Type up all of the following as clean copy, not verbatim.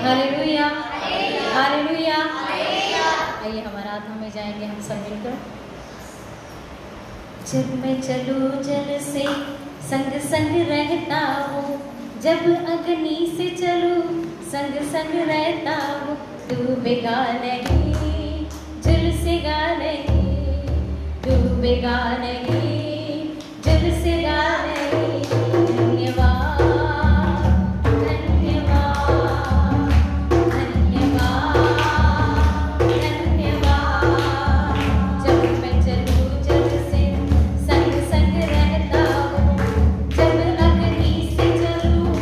Hallelujah, hallelujah. आइए हम आराधना में जाएंगे हम सब मिलकर। जब मैं चलूं जल से संग संग रहता हूँ, जब अग्नि से चलूं संग संग रहता हूँ, डूबेगा नहीं, झुलसेगा नहीं, डूबेगा नहीं, झुलसेगा नहीं। धन्यवाद, धन्यवाद, धन्यवाद, धन्यवाद। जब मैं चलूं जल से संग संग रहता हूँ, जब अग्नि से चलूं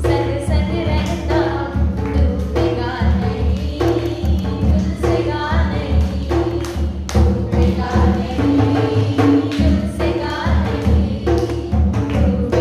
संग संग रहता हूँ, डूबेगा नहीं, झुलसेगा नहीं, डूबेगा नहीं, झुलसेगा नहीं, डूबेगा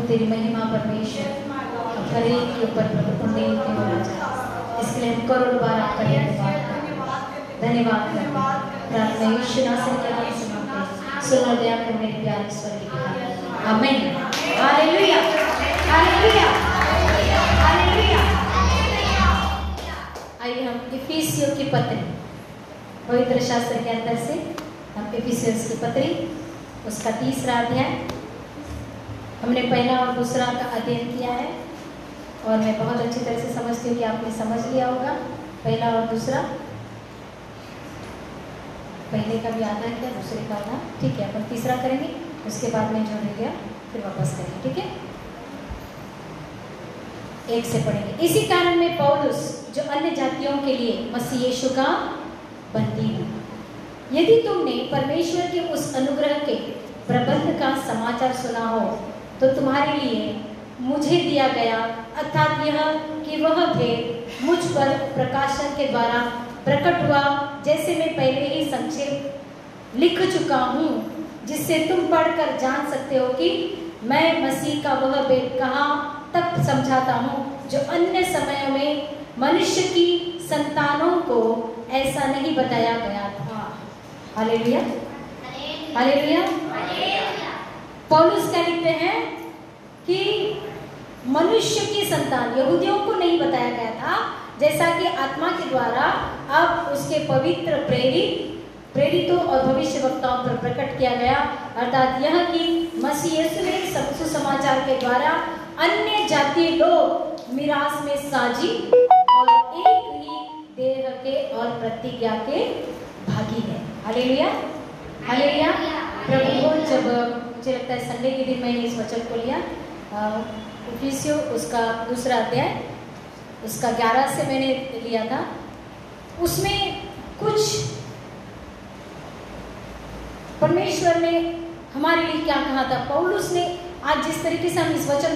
तेरी महिमा परमेश्वर हर एक के ऊपर उन्नत होना चाहिए। इसके लिए हम करोड़ बार आपका धन्यवाद करते हैं। प्रार्थना यीशु नासरी के नाम से मांगते हैं। सुनो दया कर मेरे प्यारे स्वर्गीय पिता। आमीन। Hallelujah hallelujah hallelujah. आइए हम इफिसियों की पत्री, पवित्र शास्त्र के अंदर से हम इफिसियों की पत्री उसका 3रा अध्याय, हमने पहला और दूसरा का अध्ययन किया है और मैं बहुत अच्छी तरह से समझती हूँ कि आपने समझ लिया होगा पहला और दूसरा। पहले का भी आधा किया, दूसरे का आधा, ठीक है। अपन 3रा करेंगे, उसके बाद में जो रह गया फिर वापस करेंगे, ठीक है। 1 से पढ़ेंगे। इसी कारण में पौलुस जो अन्य जातियों के लिए मसीह यीशु का बंदी हूँ, यदि तुमने परमेश्वर के उस अनुग्रह के प्रबंध का समाचार सुना हो तो तुम्हारे लिए मुझे दिया गया, अर्थात यह कि वह भेद मुझ पर प्रकाशन के द्वारा प्रकट हुआ, जैसे मैं पहले ही संक्षेप लिख चुका हूँ, जिससे तुम पढ़कर जान सकते हो कि मैं मसीह का वह भेद कहाँ तक समझाता हूँ जो अन्य समयों में मनुष्य की संतानों को ऐसा नहीं बताया गया था। Hallelujah hallelujah. पौलुस क्या लिखते हैं कि मनुष्य की संतान यहूदियों को नहीं बताया गया था, जैसा कि आत्मा के द्वारा अब उसके पवित्र प्रेरितों और भविष्यवक्ताओं पर प्रकट किया गया, अर्थात यह कि मसीह यीशु ने सुसमाचार के द्वारा अन्य जातीय लोग मिरास में साझी और एक ही देह के और प्रतिज्ञा के भागी है। Hallelujah hallelujah. प्रभु जब मुझे लगता है संडे के दिन मैंने इस वचन को लिया, इफिसियों उसका 2रा अध्याय उसका 11 से मैंने लिया था। उसमें कुछ परमेश्वर ने हमारे लिए क्या कहा था। पौलुस ने आज जिस तरीके से हम इस वचन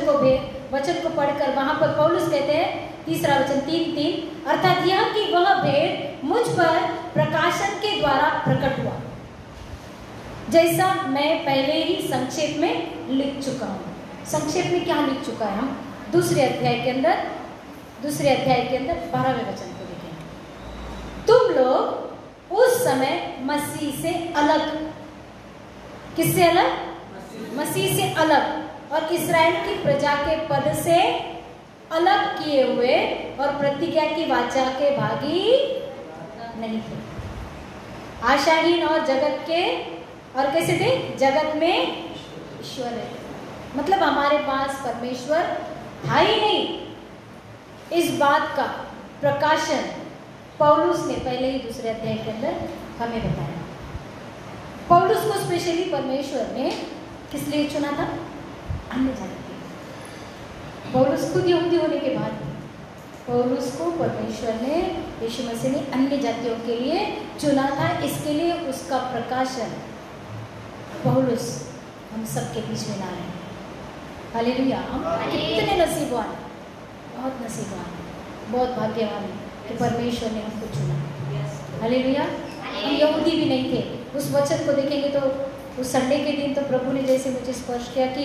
को पढ़कर वहां पर पौलुस कहते हैं 3रा वचन 3:3, अर्थात यह कि वह भेद मुझ पर प्रकाशन के द्वारा प्रकट हुआ, जैसा मैं पहले ही संक्षेप में लिख चुका हूँ। संक्षेप में क्या लिख चुका है? हम दूसरे अध्याय के अंदर 12वें वचन को देखें। तुम लोग उस समय मसीह से अलग, किससे अलग? मसीह से अलग और इस्राएल की प्रजा के पद से अलग किए हुए और प्रतिज्ञा की वाचा के भागी नहीं थे, आशाहीन और जगत के, और कैसे थे? जगत में ईश्वर है। मतलब हमारे पास परमेश्वर था ही नहीं। इस बात का प्रकाशन पौलुस ने पहले ही 2रे अध्याय के अंदर हमें बताया। पौलुस को स्पेशली परमेश्वर ने किस लिए चुना था? अन्य जाति के लिए। पौलुस खुद यहूदी होने के बाद पौलुस को परमेश्वर ने, यीशु मसीह ने अन्य जातियों के लिए चुना था। इसके लिए उसका प्रकाशन पौलुस हम सबके बीच में ला रहे हैं। हालेलुया। हम कितने नसीबवान, बहुत नसीबवान, बहुत भाग्यवान है कि परमेश्वर ने हमको चुना। हालेलुया। हम यहूदी भी नहीं थे। उस वचन को देखेंगे तो उस संडे के दिन तो प्रभु ने जैसे मुझे स्पर्श किया कि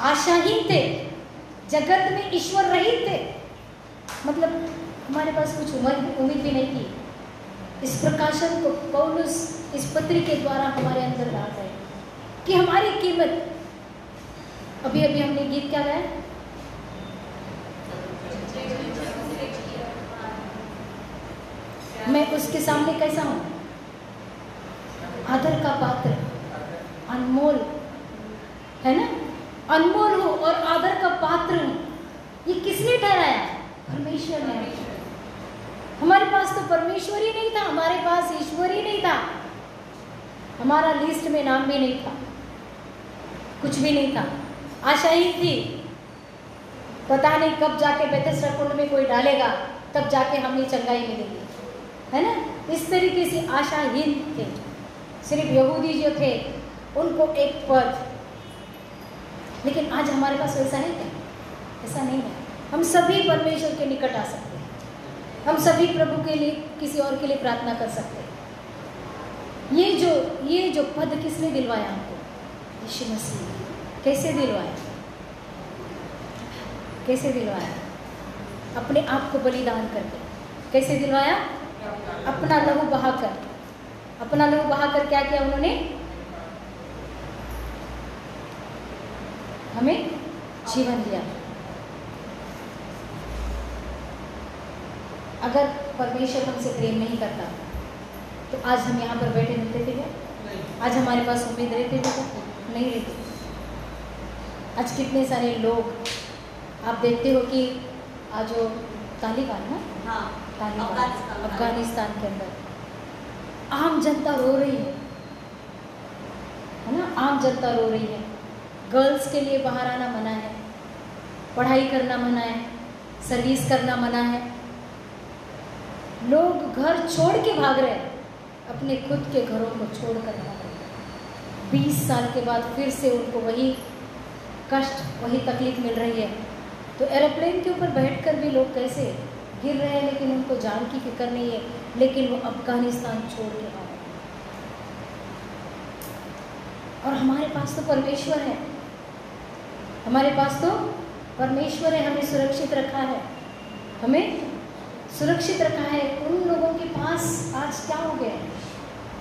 आशाहीन थे, जगत में ईश्वर रहित थे, मतलब हमारे पास कुछ उम्मीद भी नहीं थी। इस प्रकाशन को पौलुस इस पत्री के द्वारा हमारे अंदर ला रहे कि हमारी कीमत, अभी हमने गीत क्या गाया? मैं उसके सामने कैसा हूं? आदर का पात्र, अनमोल, है ना? अनमोल हूं और आदर का पात्र हूं। ये किसने ठहराया? परमेश्वर ने। हमारे पास तो परमेश्वर ही नहीं था, हमारे पास ईश्वर ही नहीं था, हमारा लिस्ट में नाम भी नहीं था, कुछ भी नहीं था। आशा ही थी, पता नहीं कब जाके बेथेस्दा कुंड में कोई डालेगा, तब जाके हमें चंगाई मिलेगी, है ना? इस तरीके से आशाहीन थे। सिर्फ यहूदी जो थे उनको एक पद, लेकिन आज हमारे पास वैसा नहीं है, ऐसा नहीं है। हम सभी परमेश्वर के निकट आ सकते हैं, हम सभी प्रभु के लिए, किसी और के लिए प्रार्थना कर सकते हैं। ये जो पद किसने दिलवाया हमको? यीशु मसीह। कैसे दिलवाया? कैसे दिलवाया? अपने आप को बलिदान करके। कैसे दिलवाया? अपना लहू बहाकर। अपना लहू बहाकर क्या किया उन्होंने? हमें जीवन दिया। अगर परमेश्वर हमसे प्रेम नहीं करता तो आज हम यहाँ पर बैठे रहते थे क्या? आज हमारे पास उम्मीद रहती थी क्या? नहीं रहती। आज कितने सारे लोग आप देखते हो कि आज जो तालिबान ना, हाँ, तालिबान अफगानिस्तान के अंदर आम जनता रो रही है ना? आम जनता रो रही है। गर्ल्स के लिए बाहर आना मना है, पढ़ाई करना मना है, सर्विस करना मना है। लोग घर छोड़ के भाग रहे हैं, अपने खुद के घरों को छोड़ कर भाग रहे हैं। 20 साल के बाद फिर से उनको वही कष्ट, वही तकलीफ मिल रही है। तो एरोप्लेन के ऊपर बैठकर भी लोग कैसे गिर रहे हैं, लेकिन उनको जान की फिक्र नहीं है, लेकिन वो अफगानिस्तान छोड़ के आ रहे हैं। और हमारे पास तो परमेश्वर है, हमारे पास तो परमेश्वर है, हमें सुरक्षित रखा है, हमें सुरक्षित रखा है। उन लोगों के पास आज क्या हो गया?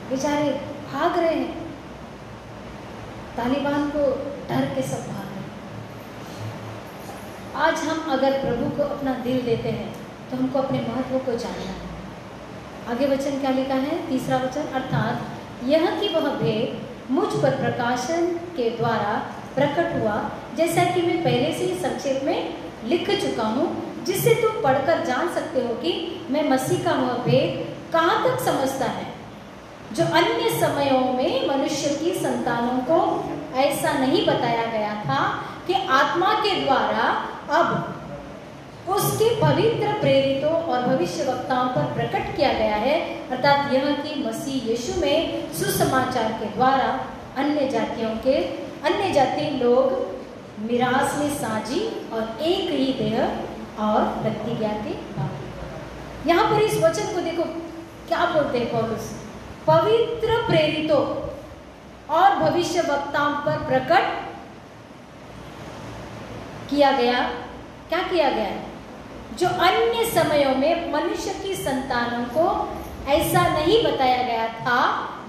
बेचारे भाग रहे हैं, तालिबान को डर के सब भाग रहे हैं। आज हम अगर प्रभु को अपना दिल देते हैं तो हमको अपने महत्व को जानना है। आगे वचन क्या लिखा है? तीसरा वचन, अर्थात यह कि वह भेद मुझ पर प्रकाशन के द्वारा प्रकट हुआ, जैसा कि मैं पहले से ही संक्षेप में लिख चुका हूँ, जिससे तुम पढ़कर जान सकते हो कि मैं मसीह का वह भेद कहाँ तक समझता है जो अन्य समयों में मनुष्य की संतानों को ऐसा नहीं बताया गया था कि आत्मा के द्वारा अब उसके पवित्र प्रेरितों और भविष्यवक्ताओं पर प्रकट किया गया है। अर्थात यह कि मसीह यीशु में सुसमाचार के द्वारा अन्य जाति लोग मिरास में साझी और एक ही देह और प्रतिज्ञा के भागी। यहाँ पर इस वचन को देखो क्या बोलते हैं पौलुस? पवित्र प्रेरितों और भविष्यवक्ताओं पर प्रकट किया गया। क्या किया गया है? जो अन्य समयों में मनुष्य की संतानों को ऐसा नहीं बताया गया था,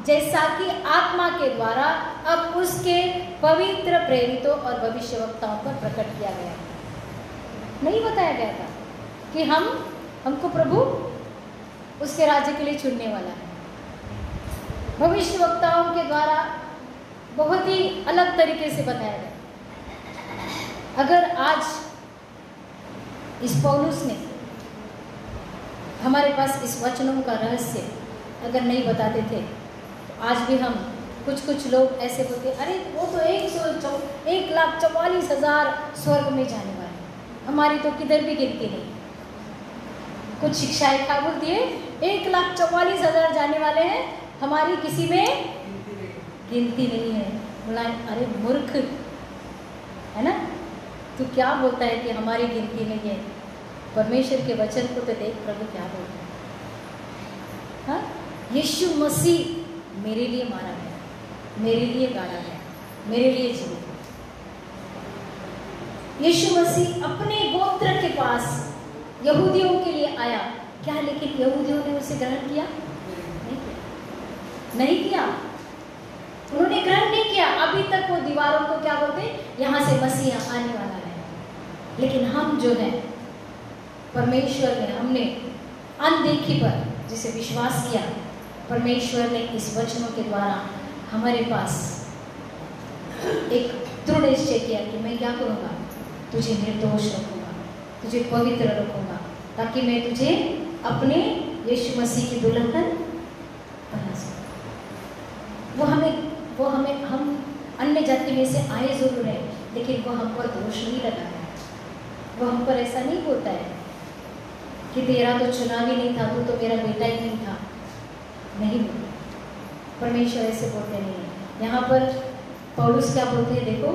जैसा कि आत्मा के द्वारा अब उसके पवित्र प्रेरितों और भविष्यवक्ताओं पर प्रकट किया गया। नहीं बताया गया था कि हमको प्रभु उसके राज्य के लिए चुनने वाला है। भविष्यवक्ताओं के द्वारा बहुत ही अलग तरीके से बताया गया। अगर आज इस पौलुस ने हमारे पास इस वचनों का रहस्य अगर नहीं बताते थे तो आज भी हम कुछ लोग ऐसे बोलते, अरे वो तो 1,44,000 स्वर्ग में जाने वाले, हमारी तो किधर भी गिनती नहीं। कुछ शिक्षाएं क्या बोलती है? 1,44,000 जाने वाले हैं, हमारी किसी में गिनती नहीं है। बोला अरे मूर्ख है ना, तू क्या बोलता है कि हमारी गिनती नहीं है? परमेश्वर के वचन को तो देख प्रभु क्या बोलता है। हाँ, यीशु मसीह मेरे लिए मारा गया, मेरे लिए गाड़ा गया, मेरे लिए जीवित। यीशु मसीह अपने गोत्र के पास यहूदियों के लिए आया क्या, लेकिन यहूदियों ने उसे ग्रहण किया? नहीं किया। उन्होंने ग्रहण नहीं किया। अभी तक वो दीवारों को क्या बोलते, यहाँ से मसीह आने वाला है। लेकिन हम जो है परमेश्वर ने, हमने अनदेखी पर जिसे विश्वास किया, परमेश्वर ने इस वचनों के द्वारा हमारे पास एक दृढ़ निश्चय किया कि मैं क्या करूँगा, तुझे निर्दोष रखूँगा, तुझे पवित्र रखूँगा, ताकि मैं तुझे अपने यीशु मसीह की दुल्हन बना सकूँ। वो हमें हम अन्य जाति में से आए जरूर है, लेकिन वो हम पर दोष नहीं लगाया। वो हम पर ऐसा नहीं बोलता है कि तेरा तो चुनाव ही नहीं था, तू तो मेरा बेटा ही नहीं था। नहीं बोलता, परमेश्वर ऐसे बोलते नहीं है। यहाँ पर पौलुस क्या बोलते हैं देखो,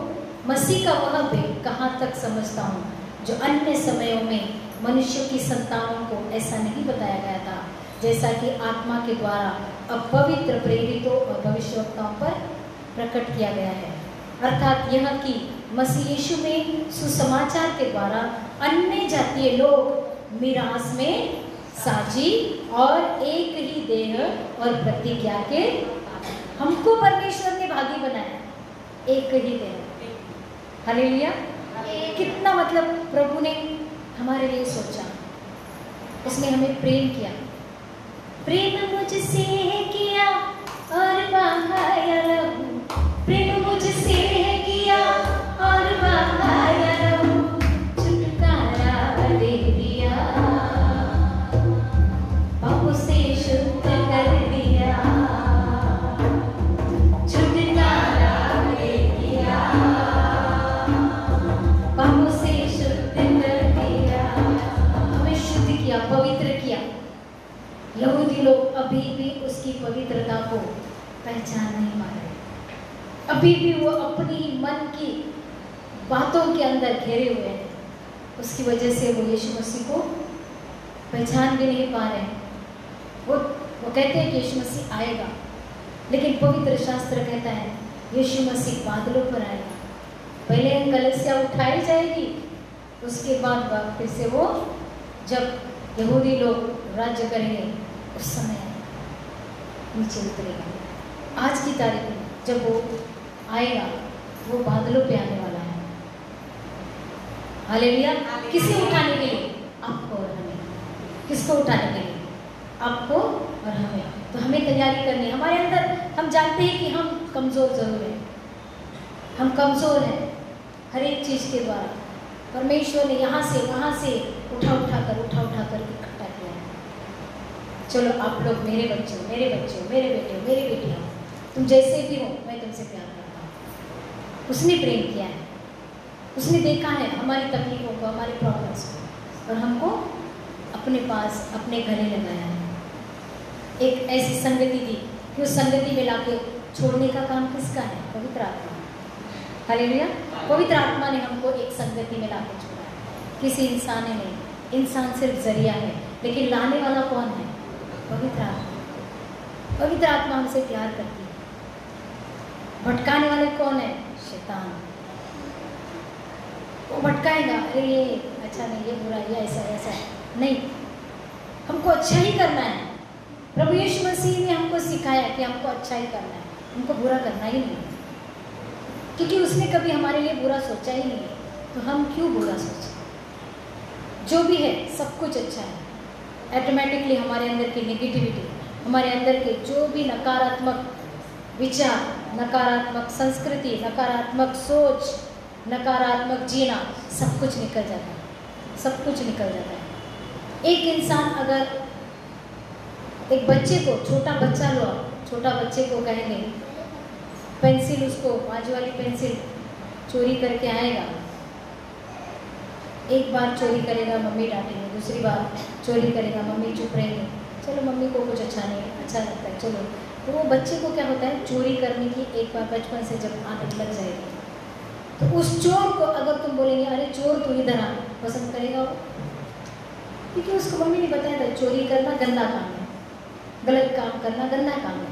मसीह का वह भेद कहाँ तक समझता हूँ जो अन्य समयों में मनुष्य की संतानों को ऐसा नहीं बताया गया था, जैसा कि आत्मा के द्वारा अब पवित्र प्रेरितों और भविष्यवक्ताओं पर प्रकट किया गया है। अर्थात यह कि मसीह यीशु में सुसमाचार के द्वारा अन्य जातीय लोग मिरास में साझी और एक ही देह और प्रतिज्ञा के, हमको परमेश्वर ने भागी बनाया, एक ही देह। हालेलुया। कितना मतलब प्रभु ने हमारे लिए सोचा, उसने हमें प्रेम किया, प्रेम मुझसे किया और बहाया रहूं, प्रेम मुझसे किया और बहाया रहूं, छुटकारा दे दिया, पापों से शुद्ध कर दिया, छुटकारा दे दिया, पापों से शुद्ध कर दिया, हमें शुद्ध किया, पवित्र किया। यहूदी लोग अभी भी उसकी पवित्रता को पहचान नहीं पा रहे, अभी भी वो अपनी मन की बातों के अंदर घेरे हुए हैं, उसकी वजह से वो यीशु मसीह को पहचान भी नहीं पा रहे। वो कहते हैं कि यीशु मसीह आएगा, लेकिन पवित्र शास्त्र कहता है यीशु मसीह बादलों पर आएगा, पहले कलीसिया उठाई जाएगी, उसके बाद फिर से वो जब यहूदी लोग राज्य करेंगे उस समय नीचे उतरेगा। आज की तारीख में जब वो आएगा वो बादलों पे आने वाला है। हालेलुया। किसे उठाने के लिए? आपको और हमें। किसको उठाने के लिए? आपको और हमें। तो हमें तैयारी करनी है। हमारे अंदर हम जानते हैं कि हम कमज़ोर जरूर हैं, हम कमज़ोर हैं हर एक चीज़ के द्वारा। परमेश्वर ने यहाँ से वहाँ से उठा उठा कर इकट्ठा किया है। चलो आप लोग मेरे बच्चे, मेरे बेटे, मेरी बेटियाँ, तुम जैसे भी हो मैं तुमसे प्यार करता हूँ। उसने प्रेम किया है, उसने देखा है हमारी तकलीफों को, हमारी प्रॉब्लम्स को, और हमको अपने पास अपने गले लगाया है। एक ऐसी संगति दी कि उस संगति में लाके छोड़ने का काम किसका है? पवित्र आत्मा। हालेलुया। पवित्र आत्मा ने हमको एक संगति में लाके छोड़ा है, किसी इंसान ने नहीं। इंसान सिर्फ जरिया है, लेकिन लाने वाला कौन है? पवित्र आत्मा। पवित्र आत्मा हमसे प्यार करती है। भटकाने वाले कौन है? शैतान। वो भटकाएगा, अरे ये अच्छा नहीं, ये बुरा, ये ऐसा नहीं। हमको अच्छा ही करना है। प्रभु यीशु मसीह ने हमको सिखाया कि हमको अच्छा ही करना है, हमको बुरा करना ही नहीं, क्योंकि उसने कभी हमारे लिए बुरा सोचा ही नहीं है, तो हम क्यों बुरा सोचें? जो भी है सब कुछ अच्छा है। ऑटोमेटिकली हमारे अंदर की नेगेटिविटी, हमारे अंदर के जो भी नकारात्मक विचार, नकारात्मक संस्कृति, नकारात्मक सोच, नकारात्मक जीना, सब कुछ निकल जाता है, सब कुछ निकल जाता है। एक इंसान अगर एक बच्चे को, छोटा बच्चा लो, छोटा बच्चे को कहेंगे पेंसिल, उसको 5 वाली पेंसिल चोरी करके आएगा, एक बार चोरी करेगा मम्मी डांटेंगे, दूसरी बार चोरी करेगा मम्मी चुप रहेंगे, चलो मम्मी को कुछ अच्छा नहीं अच्छा लगता है चलो। तो वो बच्चे को क्या होता है, चोरी करने की एक बार बचपन से जब आदत लग जाएगी, तो उस चोर को अगर तुम बोलेंगे अरे चोर तू इधर आ, पसंद करेगा वो? क्योंकि उसको मम्मी ने बताया था चोरी करना गंदा काम है, गलत काम करना गंदा काम है।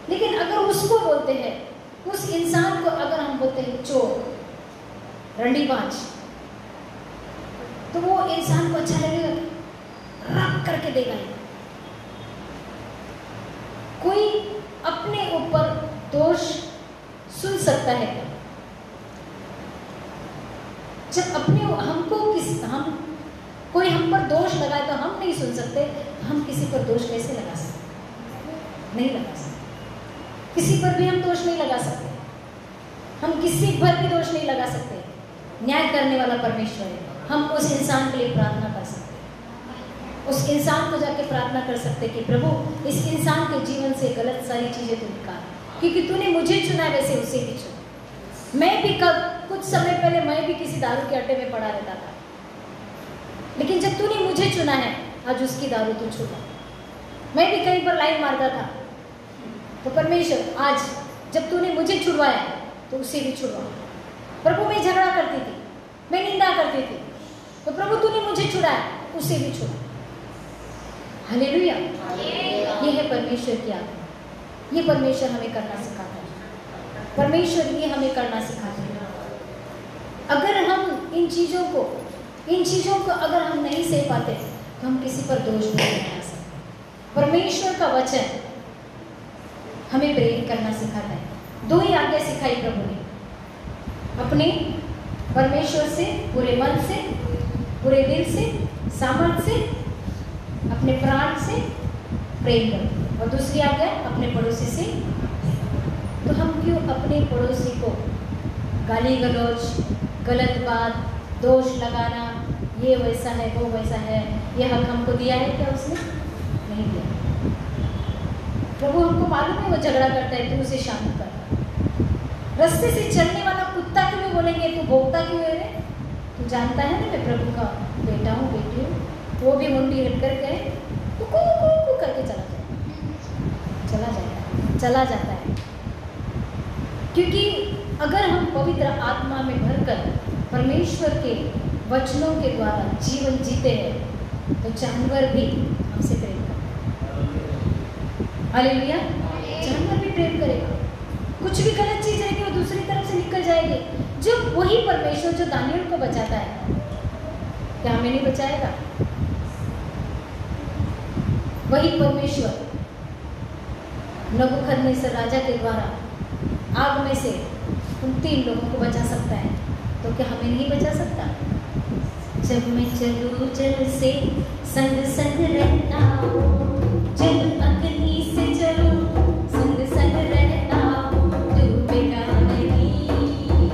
लेकिन अगर उसको बोलते हैं, उस इंसान को अगर हम बोलते हैं चोर, रंडीबाज, तो वो इंसान को अच्छा लगेगा, रब करके देगा। कोई अपने ऊपर दोष सुन सकता है क्या? जब अपने हमको हम कोई हम पर दोष लगाए तो हम नहीं सुन सकते, तो हम किसी पर दोष कैसे लगा सकते? नहीं लगा सकते। किसी पर भी हम दोष नहीं लगा सकते, हम किसी पर भी दोष नहीं लगा सकते। न्याय करने वाला परमेश्वर है। हम उस इंसान के लिए प्रार्थना कर सकते हैं, उस इंसान को जाके प्रार्थना कर सकते कि प्रभु इस इंसान के जीवन से गलत सारी चीजें तू निकाल, क्योंकि तूने मुझे चुना वैसे उसे भी चुना। मैं भी कुछ समय पहले मैं भी किसी दारू के अड्डे में पड़ा रहता था, लेकिन जब तूने मुझे चुना है आज उसकी दारू तू छूटा। मैं भी कहीं पर लाइन मारता था, तो परमेश्वर आज जब तूने मुझे छुड़वाया तो उसे भी छुड़वा। प्रभु मैं झगड़ा करती थी, मैं निंदा करती थी, तो प्रभु तूने मुझे छुड़ाया, उसे भी छुड़ा। हालेलुया। ये है परमेश्वर की आज्ञा। ये परमेश्वर हमें करना सिखाता है। परमेश्वर ये हमें करना सिखाता है। अगर हम इन चीज़ों को अगर हम नहीं सह पाते तो हम किसी पर दोष नहीं लगा सकते। परमेश्वर का वचन हमें प्रेम करना सिखाता है। 2 ही आज्ञा सिखाई प्रभु ने, अपने परमेश्वर से पूरे मन से, पूरे दिल से, सामर्थ्य से, अपने प्राण से प्रेम करो, और दूसरी आज्ञा अपने पड़ोसी से। तो हम क्यों अपने पड़ोसी को गाली गलौज, गलत बात, दोष लगाना, ये वैसा है, वो वैसा है, ये हक हमको दिया है क्या उसने? नहीं दिया। प्रभु हमको मालूम है वो झगड़ा करता है, तू उसे शांत कर। रास्ते से चलने वाला कुत्ता क्यों बोलेंगे तू भोंकता क्यों है रे? तू जानता है ना मैं प्रभु का बेटा हूँ, बेटी हूँ। वो भी मुंडी हिट कर गए तो कू करके चला जाता है। क्योंकि अगर हम पवित्र आत्मा में भरकर परमेश्वर के वचनों के द्वारा जीवन जीते हैं तो जानवर भी हमसे प्रेम करेगा। हालेलुया। जानवर भी प्रेम करेगा। कुछ भी गलत चीज रहेगी वो दूसरी तरफ से निकल जाएगी। जब वही परमेश्वर जो दानियल को बचाता है, क्या हमें नहीं बचाएगा? वही परमेश्वर नबूकदनेस्सर राजा के द्वारा आग में से उन 3 लोगों को बचा सकता है, तो क्या हमें नहीं बचा सकता? जब मैं चलूं जल से संग संग रहता हूँ, जब अग्नि से चलूं संग संग रहता हूँ, डूबेगा नहीं,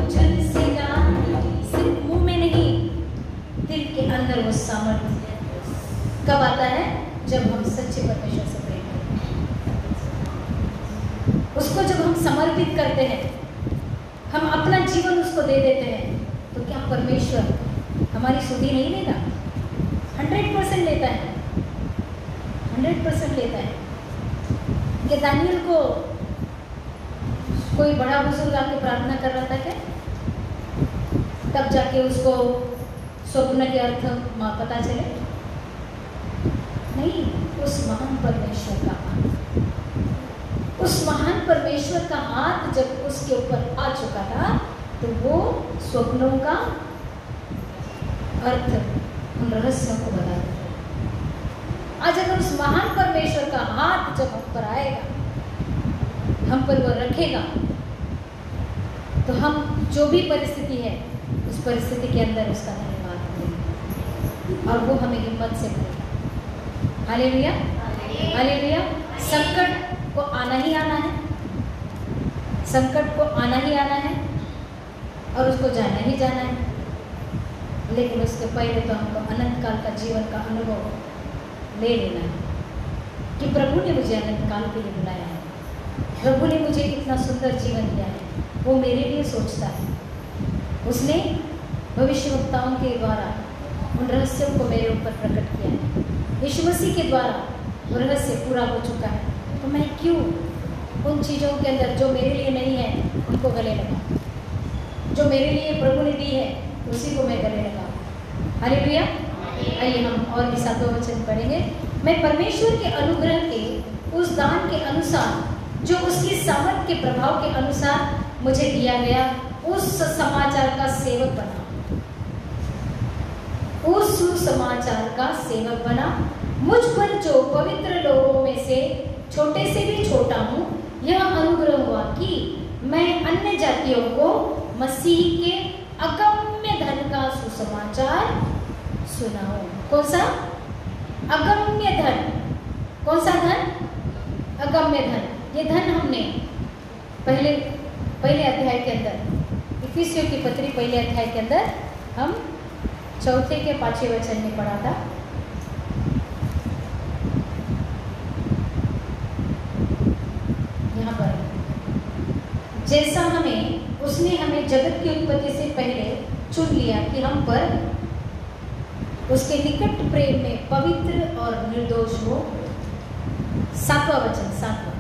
झुलसेगा नहीं। सिर्फ मुंह में नहीं, दिल के अंदर वो सामर्थ्य कब आता है? जब हम सच्चे परमेश्वर से प्रेम करते हैं, उसको जब हम समर्पित करते हैं, हम अपना जीवन उसको दे देते हैं, तो क्या परमेश्वर हमारी सुधि नहीं लेगा? 100% लेता है, 100% लेता है। कि दानियल को कोई बड़ा बुजुर्ग आके प्रार्थना कर रहा था क्या? तब जाके उसको स्वप्न के अर्थ पता चले? नहीं, उस महान परमेश्वर का हाथ, उस महान परमेश्वर का हाथ जब उसके ऊपर आ चुका था तो वो स्वप्नों का अर्थ, उन रहस्यों को बता देता। आज अगर उस महान परमेश्वर का हाथ जब हम पर आएगा, हम पर वो रखेगा, तो हम जो भी परिस्थिति है उस परिस्थिति के अंदर उसका धन्यवाद करेंगे और वो हमें हिम्मत से करेगा। Hallelujah, hallelujah. संकट को आना ही आना है, संकट को आना ही आना है और उसको जाना ही जाना है, लेकिन उसके पहले तो हमको अनंत काल का जीवन का अनुभव ले लेना है कि प्रभु ने मुझे अनंत काल के लिए बुलाया है, प्रभु ने मुझे इतना सुंदर जीवन दिया है, वो मेरे लिए सोचता है। उसने भविष्यवक्ताओं के द्वारा उन रहस्यों को मेरे ऊपर प्रकट किया है। यीशु मसीह के द्वारा वो रहस्य पूरा हो चुका है, तो मैं क्यों उन चीज़ों के अंदर जो मेरे लिए नहीं है उनको गले लगाऊं? जो मेरे लिए प्रभु ने दी है उसी को मैं गले लगाऊं। हालेलुया। आइए हम और भी 7 वचन पढ़ेंगे। मैं परमेश्वर के अनुग्रह के उस दान के अनुसार जो उसकी सामर्थ्य के प्रभाव के अनुसार मुझे दिया गया उस समाचार का सेवक बना, उस सुसमाचार का सेवक बना। मुझ पर जो पवित्र लोगों में से छोटे से भी छोटा हूँ, यह अनुग्रह हुआ कि मैं अन्य जातियों को मसीह के अगम्य धन का सुसमाचार सुनाऊं। कौन सा अगम्य धन? कौन सा धन? अगम्य धन। ये धन हमने पहले अध्याय के अंदर, इफिसियों की पत्री पहले अध्याय के अंदर हम 4 के 5 वचन में पढ़ा था। यहाँ पर जैसा उसने हमें जगत की उत्पत्ति से पहले चुन लिया कि हम पर उसके निकट प्रेम में पवित्र और निर्दोष हो। 7वां वचन, 7वां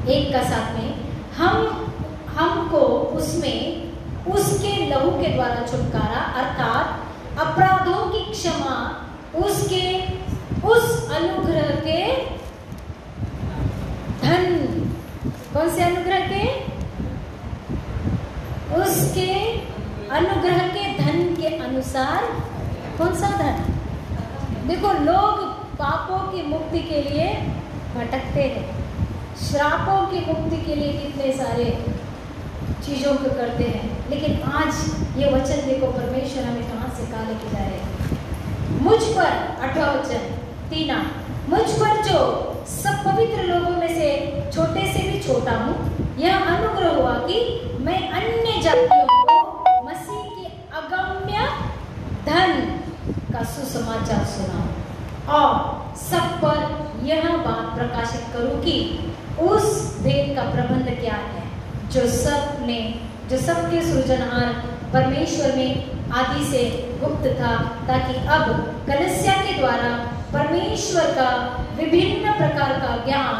1 का 7 में हमको उसमें उसके लहू के द्वारा छुटकारा अर्थात अपराधों की क्षमा उसके उस अनुग्रह के धन। कौन से अनुग्रह के? उसके अनुग्रह के के अनुसार कौन सा धन? देखो, लोग पापों की मुक्ति के लिए भटकते हैं, श्रापों की मुक्ति के लिए कितने सारे चीज़ों को करते हैं, लेकिन आज ये वचन देखो परमेश्वर हमें कहाँ से कहाँ लेके जा रहे हैं। मुझ पर, 8वां वचन 3, मुझ पर जो सब पवित्र लोगों में से छोटे से भी छोटा हूँ, यह अनुग्रह हुआ कि मैं अन्य जातियों को मसीह के अगम्य धन का सुसमाचार सुनाऊं और सब पर यह बात प्रकाशित करूं कि उस भेद का प्रबंध क्या है जो सबके सृजनहार परमेश्वर में आदि से गुप्त था, ताकि अब कलीसिया के द्वारा परमेश्वर का विभिन्न प्रकार का ज्ञान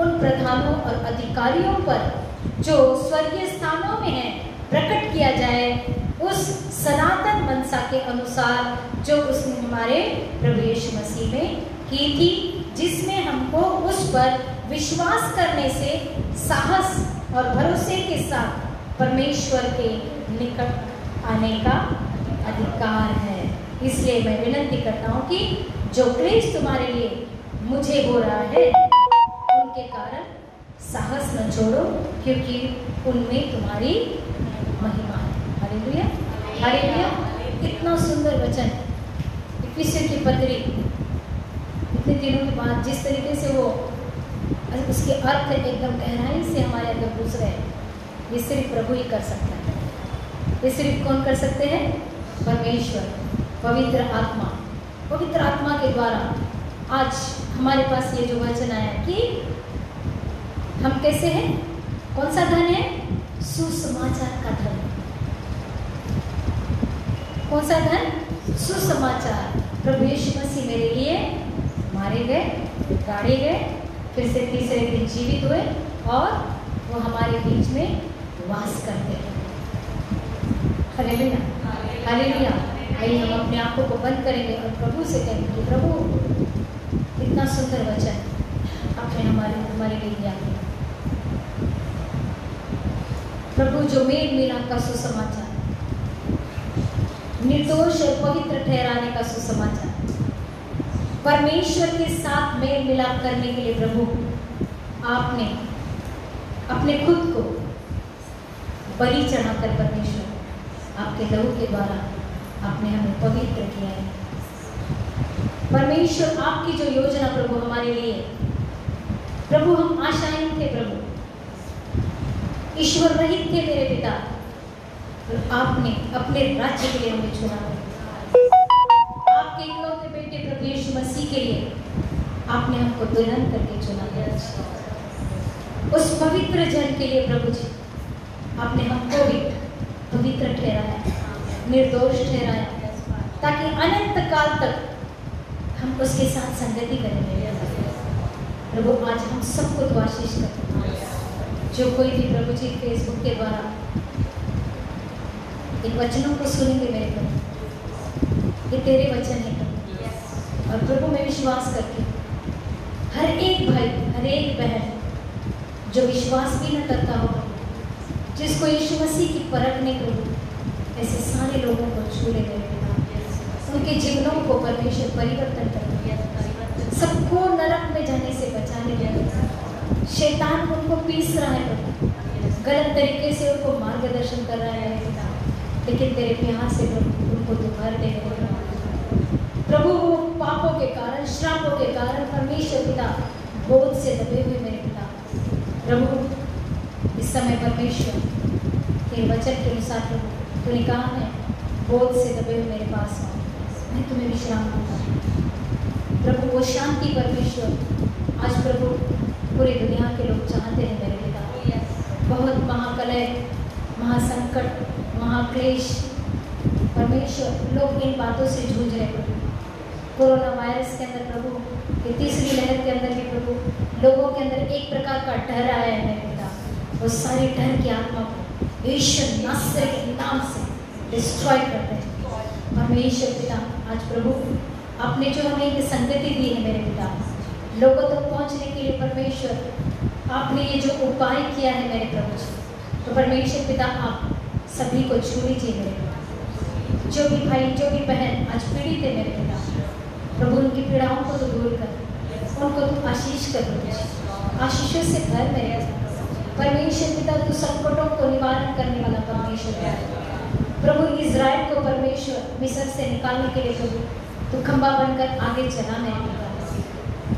उन प्रधानों और अधिकारियों पर जो स्वर्गीय स्थानों में है प्रकट किया जाए, उस सनातन मनसा के अनुसार जो उसने हमारे प्रभु यीशु मसीह में की थी, जिसमें हमको उस पर विश्वास करने से साहस और भरोसे के साथ परमेश्वर के निकट आने का अधिकार है। इसलिए मैं विनती करता हूँ कि जो क्लेश तुम्हारे लिए मुझे हो रहा है, उनके कारण साहस न छोड़ो, क्योंकि उनमें तुम्हारी महिमा है। Hallelujah, hallelujah. इतना सुंदर वचन इफिसियों की पत्री, इतने दिनों के बाद जिस तरीके से वो उसके अर्थ एकदम गहराई से हमारे अंदर घुस रहे हैं, ये सिर्फ प्रभु ही कर सकता है। ये सिर्फ कौन कर सकते हैं? परमेश्वर, पवित्र आत्मा। पवित्र आत्मा के द्वारा आज हमारे पास ये जो वचन आया कि हम कैसे हैं, कौन सा धन है? सुसमाचार का धन। कौन सा धन? सुसमाचार। प्रभु यीशु मसीह मेरे लिए मारे गए, गाड़े गए, फिर से तीसरे दिन जीवित हुए और वो हमारे बीच में वास करते हैं। Hallelujah, hallelujah. आइए हम अपने आंखों को बंद करेंगे और प्रभु से कहेंगे कि प्रभु, इतना सुंदर वचन आपने हमारे लिए दिया है। प्रभु, जो मेल मिलाप का सुसमाचार, निर्दोष और पवित्र ठहराने का सुसमाचार, परमेश्वर के साथ मेल मिलाप करने के लिए प्रभु आपने अपने खुद को बलि चढ़ाकर परमेश्वर आपके लहू के द्वारा आपने हमें पवित्र किया है। परमेश्वर, आपकी जो योजना प्रभु हमारे लिए, प्रभु हम आशाहीन थे, प्रभु ईश्वर रहित थे मेरे पिता, और आपने अपने राज्य के लिए हमें चुना है। आपके इकलौते बेटे प्रभु यीशु मसीह के लिए आपने हमको दुल्हन करके चुना है। उस पवित्र जन के लिए प्रभु जी आपने हमको भी पवित्र ठहराया, निर्दोष ठहराया, ताकि अनंत काल तक हम उसके साथ संगति करेंगे। प्रभु, आज हम सबको तो आशीष करते हैं। जो कोई भी प्रभु जी फेसबुक के द्वारा इन वचनों को सुनेंगे मेरे प्रभु, ये तेरे वचन है प्रभु। और प्रभु, मैं विश्वास करती हूँ हर एक भाई, हर एक बहन जो विश्वास भी न करता हो, जिसको यीशु मसीह की परख नहीं प्रभु, ऐसे सारे लोगों को छू ले गए, उनके जीवनों को परमेश्वर परिवर्तन कर दिया, सबको नरक में जाने से बचाने लगे। शैतान उनको पीस रहा है प्रभु, गलत तरीके से उनको मार्गदर्शन कर रहा है पिता, लेकिन तेरे प्यार से प्रभु उनको तू भर दे प्रभु। वो पापों के कारण, श्रापों के कारण परमेश्वर पिता बोझ से दबे हुए मेरे पिता, प्रभु इस समय परमेश्वर तेरे वचन के अनुसार प्रभु तूने कहा है, बोझ से दबे हुए मेरे पास आओ, मैं तुम्हें विश्राम दूंगा। प्रभु, वो शांति परमेश्वर आज प्रभु पूरी दुनिया के लोग चाहते हैं मेरे पिता। बहुत महाकलह, महासंकट, महाक्लेश परमेश्वर, लोग इन बातों से जूझ रहे प्रभु। कोरोना वायरस के अंदर प्रभु, ये तीसरी लहर के अंदर भी प्रभु, लोगों के अंदर एक प्रकार का डर आया है मेरे पिता। वो सारे डर की आत्मा को यीशु नासरी के नाम से डिस्ट्रॉय करते हैं। परमेश्वर पिता, आज प्रभु आपने जो हमें ये संगति दी है मेरे पिता, लोगों तक पहुंचने के लिए परमेश्वर आपने ये जो उपाय किया है मेरे प्रभु जी, तो परमेश्वर पिता आप सभी को छू लीजिए मेरे पिता। जो भी भाई जो भी बहन आज पीड़ित है मेरे पिता, प्रभु उनकी पीड़ाओं को तो दूर कर, उनको तू आशीष कर, आशीषों से भर मेरे परमेश्वर पिता। तू संकटों को निवारण करने वाला परमेश्वर है प्रभु। इज़राइल को परमेश्वर मिस्र से निकालने के लिए प्रभु तू खंबा बनकर आगे चला मेरे पिता।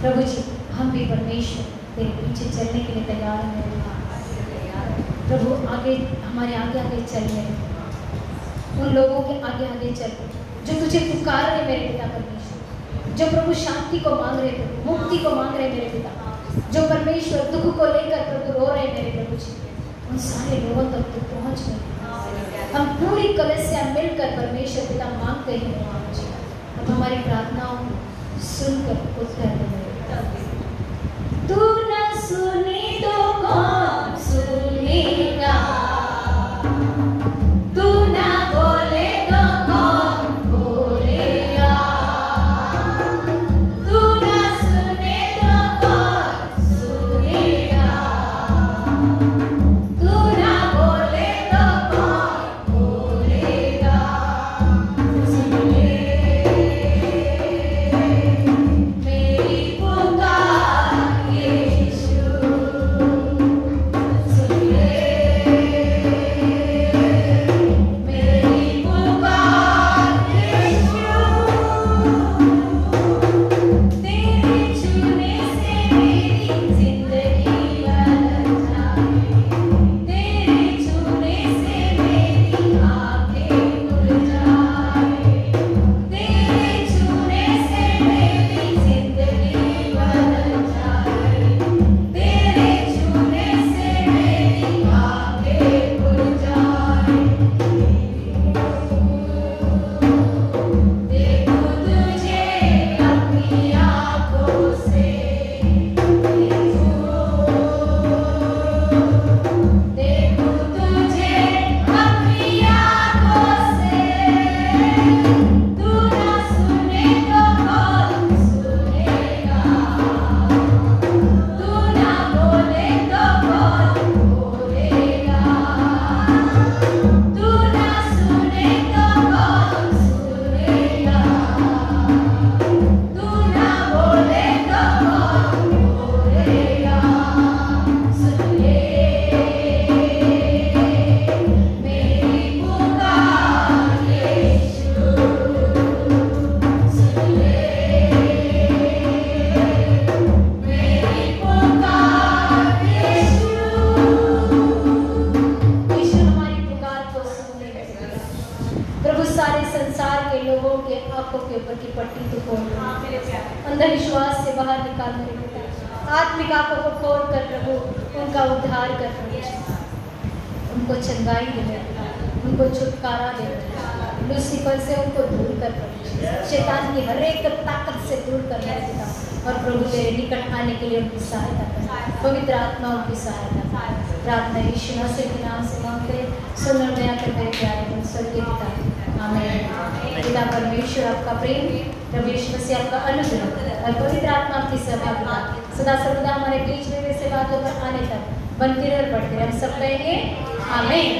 प्रभु जी हम भी परमेश्वर तेरे पीछे चलने के लिए तैयार हैं मेरे पिता। प्रभु आगे हमारे आगे आगे चल मेरे, उन लोगों के आगे आगे चल जो तुझे पुकार रहे मेरे पिता परमेश्वर, जो प्रभु शांति को मांग रहे, प्रभु मुक्ति को मांग रहे मेरे पिता, जो परमेश्वर दुख को लेकर प्रभु रो रहे मेरे प्रभु जी, उन सारे लोगों तक तू पहुंच गए। हम पूरी कलीसिया मिलकर परमेश्वर पिता मांगते हैं प्रभु जी, अब हमारी प्रार्थनाओं को सुनकर उत्तर दे मेरे पिता। तू न सुनी तो कौन सुनेगा, तू ना बोले तो कौन बोलेगा, तू ना सुने तो कौन सुनेगा, तू ना बोले तो कौन बोलेगा। सुन ले मेरी पुकार यीशु, सुन ले मेरी पुकार यीशु, तेरे छूने से मेरी जिंदगी बदल जाए, तेरे छूने से मेरी आंखें खुल जाए, तेरे छूने से मेरी जिंदगी बदल जाए, तेरे छूने से मेरी आंखें खुल जाए। देखूं तुझे अपनी आँखों से, देखूं तुझे अपनी आँखों से, तू ना सुने तो कौन सुनेगा, तू ना बोले तो कौन बोलेगा, तू ना सुने तो कौन सुनेगा, तू ना बोले तो कौन बोलेगा। सुन ले मेरी पुकार यीशु, सुन ले मेरी पुकार यीशु, यीशु हमारी पुकार को सुन ले मेरे पिता। प्रभु सारे संसार के लोगों के आंखों के ऊपर की पट्टी तो खोल, अंधविश्वास से बाहर निकाल मेरे पिता, आत्मिक आंखों को खोल कर प्रभु उनका उद्धार कर प्रभु जी। उनको चंगाई दे मेरे पिता, उनको छुटकारा दे, लूसीफर से उनको दूर कर प्रभु जी, शैतान की हर एक ताकत से दूर कर मेरे पिता, और प्रभु तेरे निकट आने के लिए उनकी सहायता कर, पवित्र आत्मा उनकी सहायता कर। प्रार्थना यीशु मसीह के नाम से मांगते, सुन और दया कर मेरे प्यारे स्वर्गीय पिता, आमीन। पिता परमेश्वर आपका प्रेम, प्रभु यीशु मसीह आपका अनुग्रह और पवित्र आत्मा आपकी सहभागिता सदा सर्वदा हमारे बीच में वैसे बातों पर आने तक बनती रहे और बढ़ती रहे। हम सब कहेंगे आमीन।